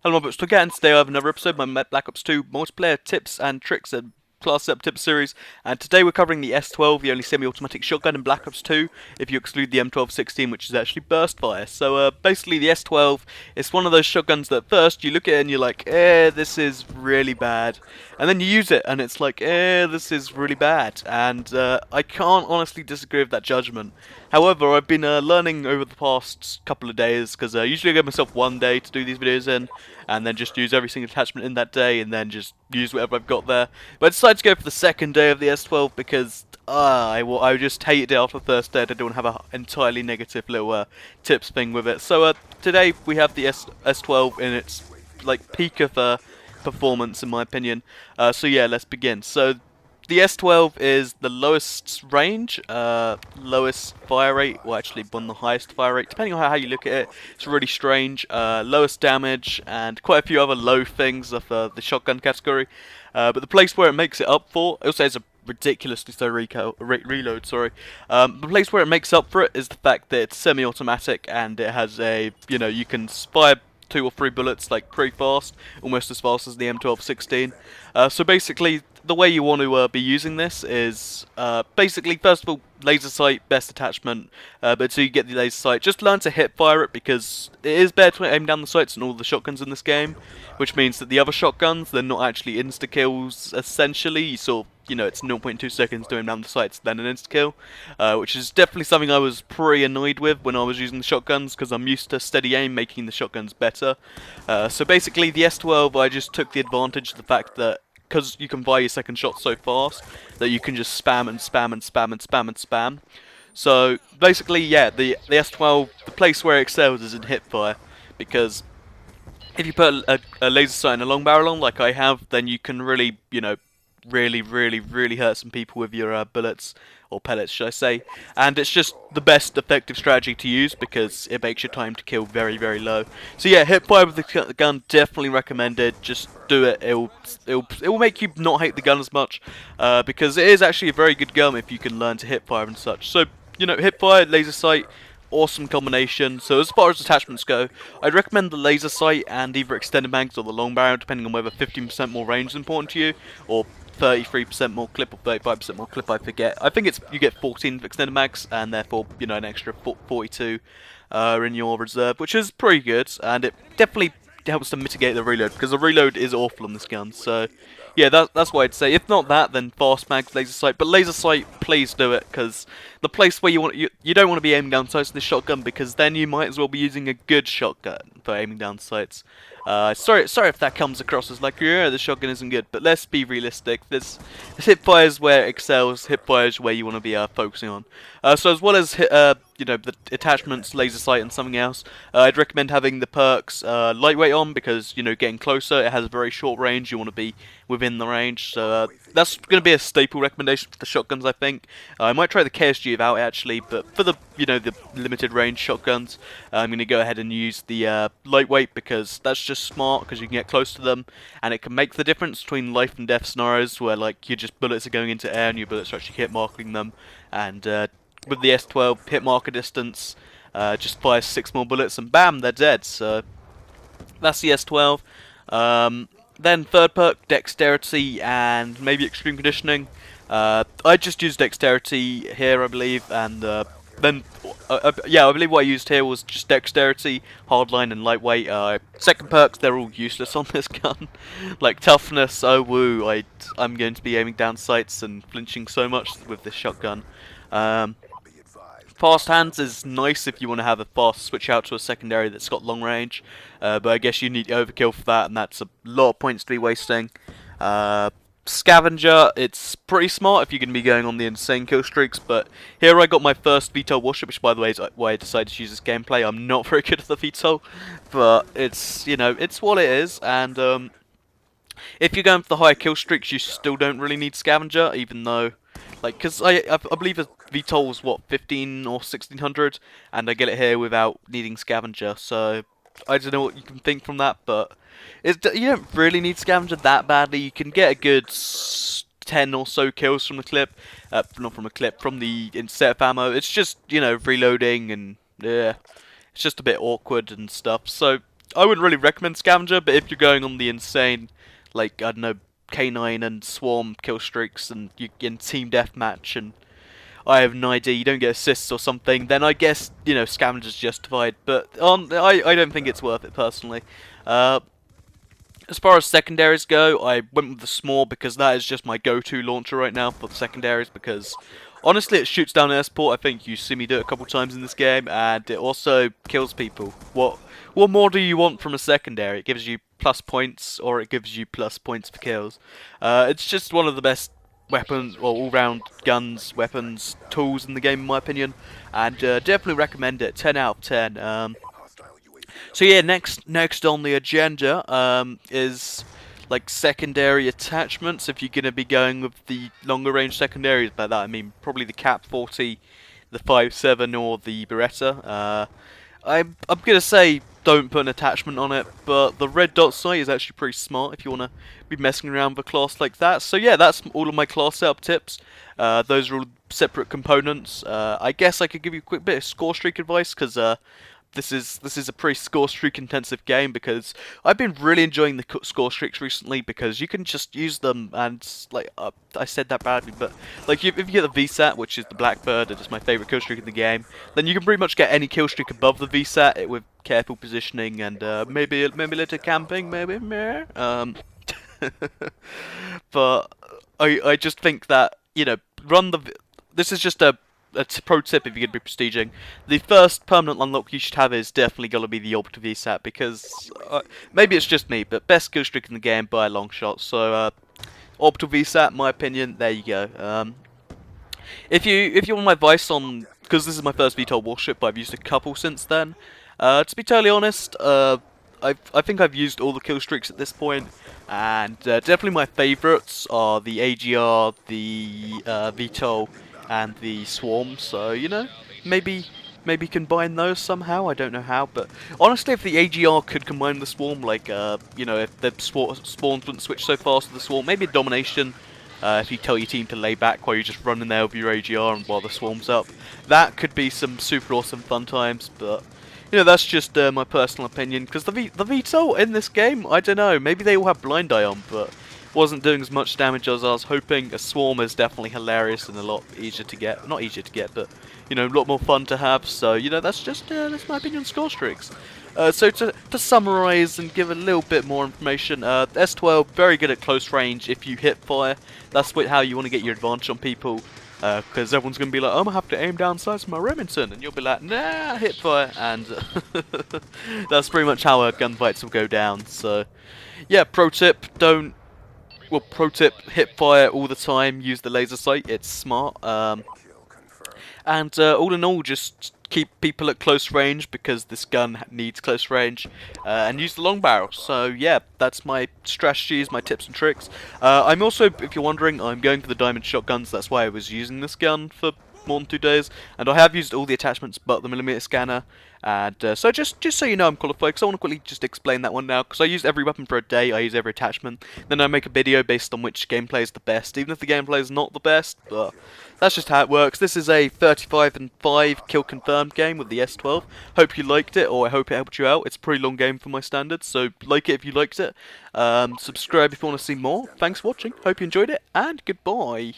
Hello, my today I have another episode of my Black Ops 2 multiplayer tips and tricks and class setup tips series. And today we're covering the S12, the only semi-automatic shotgun in Black Ops 2, if you exclude the M1216, which is actually burst fire. So basically the S12 is one of those shotguns that at first you look at it and you're like, this is really bad. And then you use it and it's like, this is really bad. And I can't honestly disagree with that judgment. However, I've been learning over the past couple of days, because I usually give myself one day to do these videos in, and then just use every single attachment in that day, and then just use whatever I've got there. But I decided to go for the second day of the S12 because I just hated it after the first day. I didn't want to have an entirely negative little tips thing with it. So today we have the S12 in its like peak of performance, in my opinion. So yeah, let's begin. So the S12 is the lowest range, lowest fire rate, well actually one of the highest fire rate, depending on how you look at it. It's really strange. Lowest damage, and quite a few other low things of the shotgun category. But the place where it makes it up for, it also has a ridiculously slow reload, sorry. The place where it makes up for it is the fact that it's semi-automatic, and it has a, you can fire 2 or 3 bullets like pretty fast, almost as fast as the M1216. So basically, the way you want to be using this is basically, first of all, laser sight, best attachment. But until you get the laser sight, just learn to hip fire it, because it is better to aim down the sights than all the shotguns in this game, which means that the other shotguns, they're not actually insta kills. Essentially, you sort of, it's 0.2 seconds to aim down the sights, then an insta kill, which is definitely something I was pretty annoyed with when I was using the shotguns, because I'm used to steady aim making the shotguns better. So basically, the S12, I just took the advantage of the fact that, because you can buy your second shot so fast, that you can just spam and spam and spam and spam and spam. So basically, yeah, the S12, the place where it excels is in hip fire, because if you put a laser sight and a long barrel on, like I have, then you can really, really hurt some people with your bullets, or pellets, should I say. And it's just the best effective strategy to use, because it makes your time to kill very, very low. So yeah, hip fire with the gun, definitely recommended. Just do it. It will make you not hate the gun as much, because it is actually a very good gun if you can learn to hip fire and such. So, hip fire, laser sight, awesome combination. So as far as attachments go, I'd recommend the laser sight and either extended mags or the long barrel, depending on whether 15% more range is important to you, or 33% more clip or 35% more clip, I forget. I think it's you get 14 extended mags, and therefore, an extra 42 in your reserve, which is pretty good, and it definitely helps to mitigate the reload, because the reload is awful on this gun. So yeah, that's what I'd say. If not that, then fast mags, laser sight. But laser sight, please do it, because the place where you don't want to be aiming down sights in this shotgun, because then you might as well be using a good shotgun for aiming down sights. Sorry if that comes across as like, yeah, the shotgun isn't good, but let's be realistic. This hip fire is where it excels. Hip fire is where you want to be focusing on. So as well as the attachments, laser sight, and something else, I'd recommend having the perks lightweight on, because getting closer, it has a very short range. You want to be within the range, so that's going to be a staple recommendation for the shotguns, I think. I might try the KSG without it actually, but for the the limited range shotguns, I'm going to go ahead and use the lightweight, because that's just smart, because you can get close to them, and it can make the difference between life and death scenarios where like your just bullets are going into air and your bullets are actually hit marking them. And with the S12, hit marker distance, just fire 6 more bullets and bam, they're dead. So that's the S12. Then third perk, dexterity and maybe extreme conditioning. I just used dexterity here, I believe, and then yeah, I believe what I used here was just dexterity, hardline, and lightweight. Second perks, they're all useless on this gun. Like toughness, oh woo, I'm going to be aiming down sights and flinching so much with this shotgun. Fast hands is nice if you want to have a fast switch out to a secondary that's got long range, but I guess you need overkill for that, and that's a lot of points to be wasting. Scavenger, it's pretty smart if you're going to be going on the insane kill streaks, but here I got my first VTOL warship, which by the way is why I decided to use this gameplay. I'm not very good at the VTOL, but it's, it's what it is, and if you're going for the higher kill streaks, you still don't really need Scavenger, even though, like, because I believe a VTOL was, what, 15 or 1600, and I get it here without needing Scavenger, so I don't know what you can think from that, but you don't really need Scavenger that badly. You can get a good 10 or so kills from the clip, not from a clip, from the inset of ammo. It's just, reloading, and yeah, it's just a bit awkward and stuff, so I wouldn't really recommend Scavenger, but if you're going on the insane, like, I don't know, K9 and Swarm kill streaks, and you in team deathmatch, and I have no idea, you don't get assists or something, then I guess, you know, Scavenger's justified, but I don't think it's worth it, personally. Uh, as far as secondaries go, I went with the Small because that is just my go-to launcher right now for the secondaries, because honestly it shoots down airsport. I think you see me do it a couple times in this game, and it also kills people. What more do you want from a secondary? It gives you plus points, or it gives you plus points for kills. It's just one of the best weapons, or all-round guns, weapons, tools in the game, in my opinion, and definitely recommend it. 10 out of 10. So yeah, next on the agenda is like secondary attachments. If you're gonna be going with the longer range secondaries, by that I mean probably the Cap 40, the 5.7, or the Beretta. I'm gonna say don't put an attachment on it, but the red dot sight is actually pretty smart if you wanna be messing around with a class like that. So yeah, that's all of my class setup tips. Those are all separate components. I guess I could give you a quick bit of score streak advice, because this is a pretty score streak intensive game, because I've been really enjoying the score streaks recently, because you can just use them, and like I said that badly, but like if you get the VSAT, which is the Blackbird, and it's my favourite kill streak in the game, then you can pretty much get any kill streak above the VSAT with careful positioning and maybe a little camping, maybe meh. But I just think that, you know, this is just a pro tip if you're going to be prestiging. The first permanent unlock you should have is definitely going to be the Orbital VSAT, because maybe it's just me, but best kill streak in the game by a long shot. So Orbital VSAT, in my opinion, there you go. If you want my advice on, because this is my first VTOL warship, but I've used a couple since then. To be totally honest, I think I've used all the kill streaks at this point, and definitely my favourites are the AGR, the VTOL, and the Swarm. So, you know, maybe combine those somehow. I don't know how, but honestly, if the AGR could combine the Swarm, like you know, if the spawns wouldn't switch so fast to the Swarm, maybe a domination. If you tell your team to lay back while you're just running there with your AGR and while the Swarm's up, that could be some super awesome fun times. But you know, that's just my personal opinion, because the VTOL in this game, I don't know, maybe they all have blind eye on, but wasn't doing as much damage as I was hoping. A Swarm is definitely hilarious and a lot easier to get. Not easier to get, but, you know, a lot more fun to have. So, you know, that's just that's my opinion on score streaks. So to summarise and give a little bit more information, S12, very good at close range if you hit fire. That's how you want to get your advantage on people. Because everyone's going to be like, I'm going to have to aim down sights with my Remington, and you'll be like, nah, hit fire, and that's pretty much how gunfights will go down. So, yeah, pro tip, hit fire all the time, use the laser sight, it's smart. And all in all, just keep people at close range, because this gun needs close range, and use the long barrel. So yeah, that's my strategies, my tips and tricks. I'm also, if you're wondering, I'm going for the diamond shotguns. That's why I was using this gun for more than 2 days, and I have used all the attachments but the millimeter scanner. And so just so you know, I'm qualified, because I want to quickly just explain that one now, because I use every weapon for a day, I use every attachment, then I make a video based on which gameplay is the best, even if the gameplay is not the best, but that's just how it works. This is a 35 and 5 kill confirmed game with the S12. Hope you liked it, or I hope it helped you out. It's a pretty long game for my standards, so like it if you liked it. Subscribe if you want to see more. Thanks for watching, hope you enjoyed it, and goodbye.